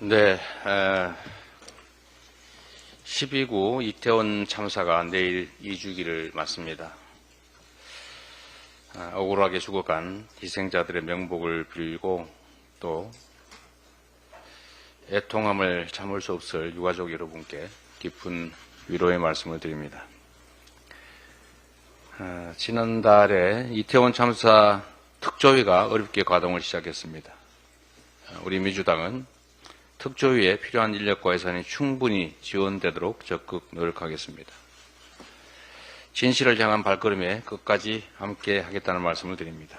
네, 12구 이태원 참사가 내일 2주기를 맞습니다. 억울하게 죽어간 희생자들의 명복을 빌고 또 애통함을 참을 수 없을 유가족 여러분께 깊은 위로의 말씀을 드립니다. 지난달에 이태원 참사 특조위가 어렵게 가동을 시작했습니다. 우리 민주당은 특조위에 필요한 인력과 예산이 충분히 지원되도록 적극 노력하겠습니다. 진실을 향한 발걸음에 끝까지 함께 하겠다는 말씀을 드립니다.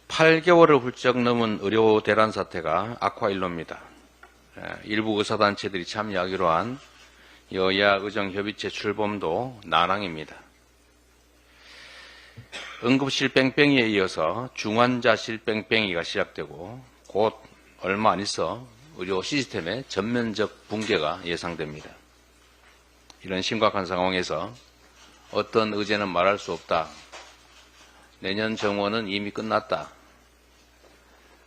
8개월을 훌쩍 넘은 의료 대란 사태가 악화일로입니다. 일부 의사단체들이 참여하기로 한 여야 의정협의체 출범도 난항입니다. 응급실 뺑뺑이에 이어서 중환자실 뺑뺑이가 시작되고 곧 얼마 안 있어 의료 시스템의 전면적 붕괴가 예상됩니다. 이런 심각한 상황에서 어떤 의제는 말할 수 없다. 내년 정원은 이미 끝났다.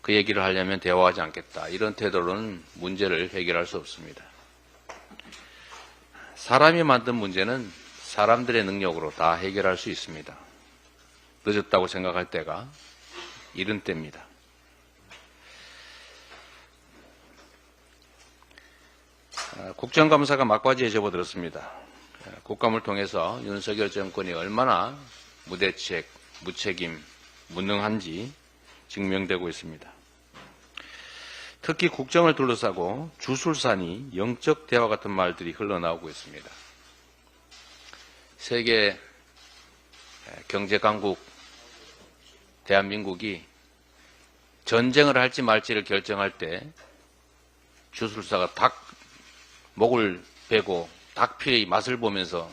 그 얘기를 하려면 대화하지 않겠다. 이런 태도로는 문제를 해결할 수 없습니다. 사람이 만든 문제는 사람들의 능력으로 다 해결할 수 있습니다. 늦었다고 생각할 때가 이른 때입니다. 국정감사가 막바지에 접어들었습니다. 국감을 통해서 윤석열 정권이 얼마나 무대책, 무책임, 무능한지 증명되고 있습니다. 특히 국정을 둘러싸고 주술사니 영적 대화 같은 말들이 흘러나오고 있습니다. 세계 경제 강국 대한민국이 전쟁을 할지 말지를 결정할 때 주술사가 닭 목을 베고 닭피의 맛을 보면서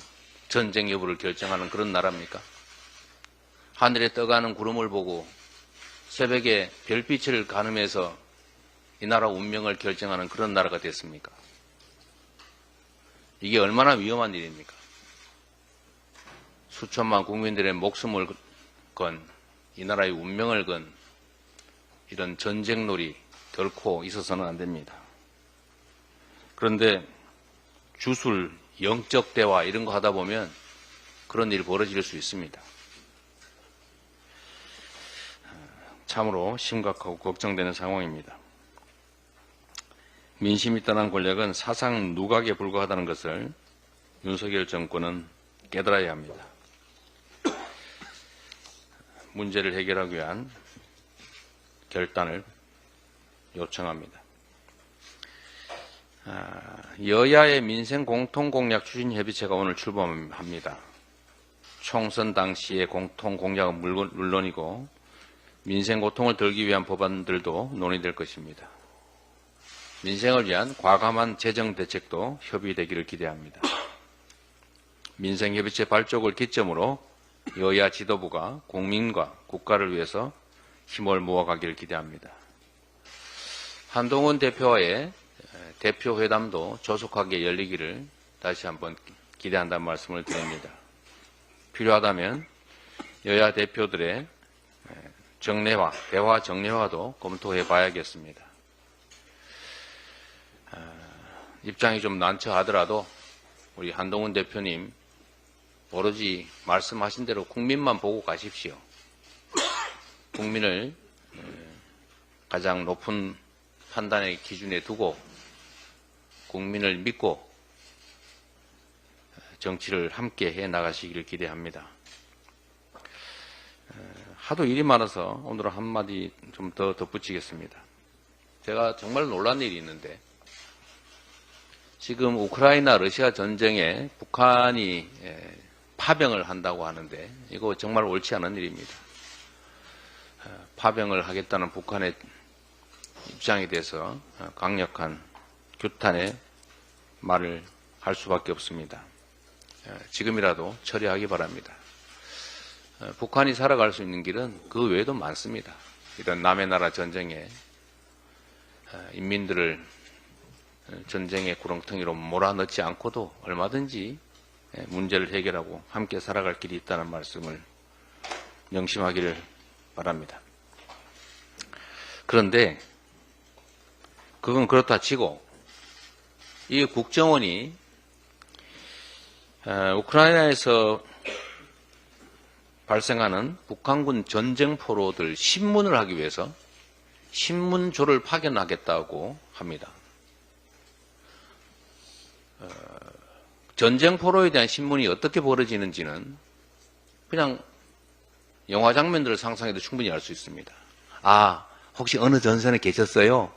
전쟁 여부를 결정하는 그런 나라입니까? 하늘에 떠가는 구름을 보고 새벽에 별빛을 가늠해서 이 나라 운명을 결정하는 그런 나라가 됐습니까? 이게 얼마나 위험한 일입니까? 수천만 국민들의 목숨을 건 이 나라의 운명을 건 이런 전쟁놀이 결코 있어서는 안 됩니다. 그런데 주술, 영적 대화 이런 거 하다 보면 그런 일이 벌어질 수 있습니다. 참으로 심각하고 걱정되는 상황입니다. 민심이 떠난 권력은 사상 누각에 불과하다는 것을 윤석열 정권은 깨달아야 합니다. 문제를 해결하기 위한 결단을 요청합니다. 여야의 민생 공통공약 추진협의체가 오늘 출범합니다. 총선 당시의 공통공약은 물론이고 민생 고통을 덜기 위한 법안들도 논의될 것입니다. 민생을 위한 과감한 재정 대책도 협의되기를 기대합니다. 민생협의체 발족을 기점으로 여야 지도부가 국민과 국가를 위해서 힘을 모아가기를 기대합니다. 한동훈 대표와의 대표회담도 조속하게 열리기를 다시 한번 기대한다는 말씀을 드립니다. 필요하다면 여야 대표들의 정례화, 대화 정례화도 검토해 봐야겠습니다. 입장이 좀 난처하더라도 우리 한동훈 대표님 오로지 말씀하신 대로 국민만 보고 가십시오. 국민을 가장 높은 판단의 기준에 두고 국민을 믿고 정치를 함께 해 나가시기를 기대합니다. 하도 일이 많아서 오늘은 한마디 좀 더 덧붙이겠습니다. 제가 정말 놀란 일이 있는데 지금 우크라이나 러시아 전쟁에 북한이 파병을 한다고 하는데 이거 정말 옳지 않은 일입니다. 파병을 하겠다는 북한의 입장에 대해서 강력한 규탄의 말을 할 수밖에 없습니다. 지금이라도 처리하기 바랍니다. 북한이 살아갈 수 있는 길은 그 외에도 많습니다. 이런 남의 나라 전쟁에 인민들을 전쟁의 구렁텅이로 몰아넣지 않고도 얼마든지 문제를 해결하고 함께 살아갈 길이 있다는 말씀을 명심하기를 바랍니다. 그런데 그건 그렇다 치고 이 국정원이 우크라이나에서 발생하는 북한군 전쟁 포로들 신문을 하기 위해서 신문조를 파견하겠다고 합니다. 전쟁 포로에 대한 신문이 어떻게 벌어지는지는 그냥 영화 장면들을 상상해도 충분히 알 수 있습니다. 아, 혹시 어느 전선에 계셨어요?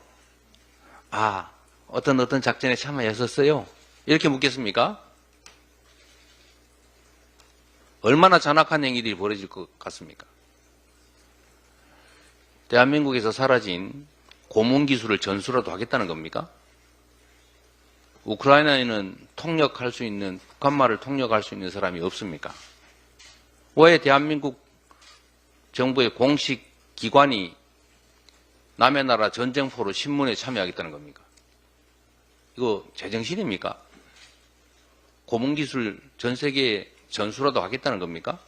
아, 어떤 작전에 참여하셨어요? 이렇게 묻겠습니까? 얼마나 잔악한 행위들이 벌어질 것 같습니까? 대한민국에서 사라진 고문 기술을 전수라도 하겠다는 겁니까? 우크라이나에는 통역할 수 있는, 북한말을 통역할 수 있는 사람이 없습니까? 왜 대한민국 정부의 공식 기관이 남의 나라 전쟁포로 신문에 참여하겠다는 겁니까? 이거 제정신입니까? 고문 기술 전 세계에 전수라도 하겠다는 겁니까?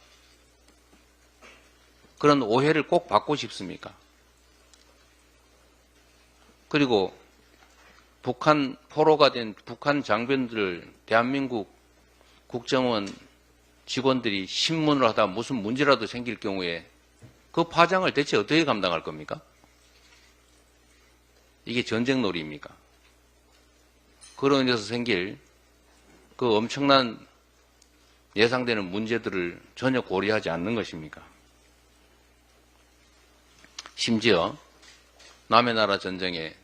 그런 오해를 꼭 받고 싶습니까? 그리고 북한 포로가 된 북한 장병들을 대한민국 국정원 직원들이 신문을 하다 무슨 문제라도 생길 경우에 그 파장을 대체 어떻게 감당할 겁니까? 이게 전쟁놀이입니까? 그런 의미에서 생길 그 엄청난 예상되는 문제들을 전혀 고려하지 않는 것입니까? 심지어 남의 나라 전쟁에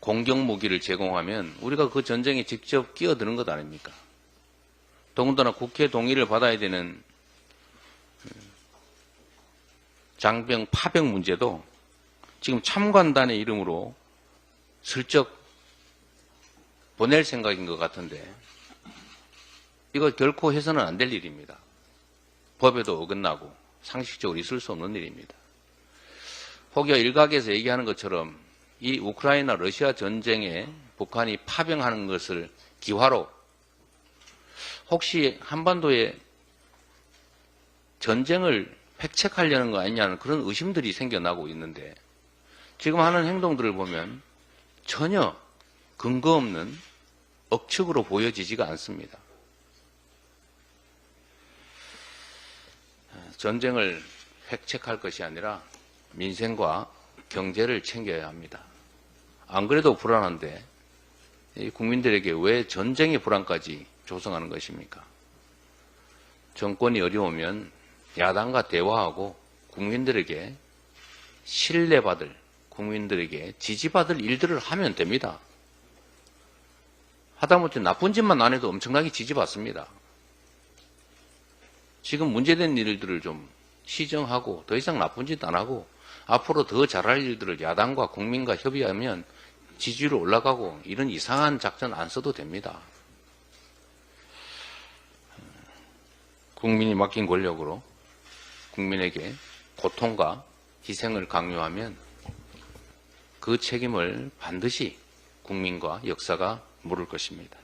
공격 무기를 제공하면 우리가 그 전쟁에 직접 끼어드는 것 아닙니까? 더군다나 국회 동의를 받아야 되는 장병 파병 문제도 지금 참관단의 이름으로 슬쩍 보낼 생각인 것 같은데 이거 결코 해서는 안 될 일입니다. 법에도 어긋나고 상식적으로 있을 수 없는 일입니다. 혹여 일각에서 얘기하는 것처럼 이 우크라이나 러시아 전쟁에 북한이 파병하는 것을 기화로 혹시 한반도에 전쟁을 획책하려는 거 아니냐는 그런 의심들이 생겨나고 있는데 지금 하는 행동들을 보면 전혀 근거 없는 억측으로 보여지지가 않습니다. 전쟁을 획책할 것이 아니라 민생과 경제를 챙겨야 합니다. 안 그래도 불안한데 국민들에게 왜 전쟁의 불안까지 조성하는 것입니까? 정권이 어려우면 야당과 대화하고 국민들에게 신뢰받을, 국민들에게 지지받을 일들을 하면 됩니다. 하다못해 나쁜 짓만 안 해도 엄청나게 지지받습니다. 지금 문제된 일들을 좀 시정하고 더 이상 나쁜 짓 안 하고 앞으로 더 잘할 일들을 야당과 국민과 협의하면 지지율 올라가고 이런 이상한 작전 안 써도 됩니다. 국민이 맡긴 권력으로 국민에게 고통과 희생을 강요하면 그 책임을 반드시 국민과 역사가 물을 것입니다.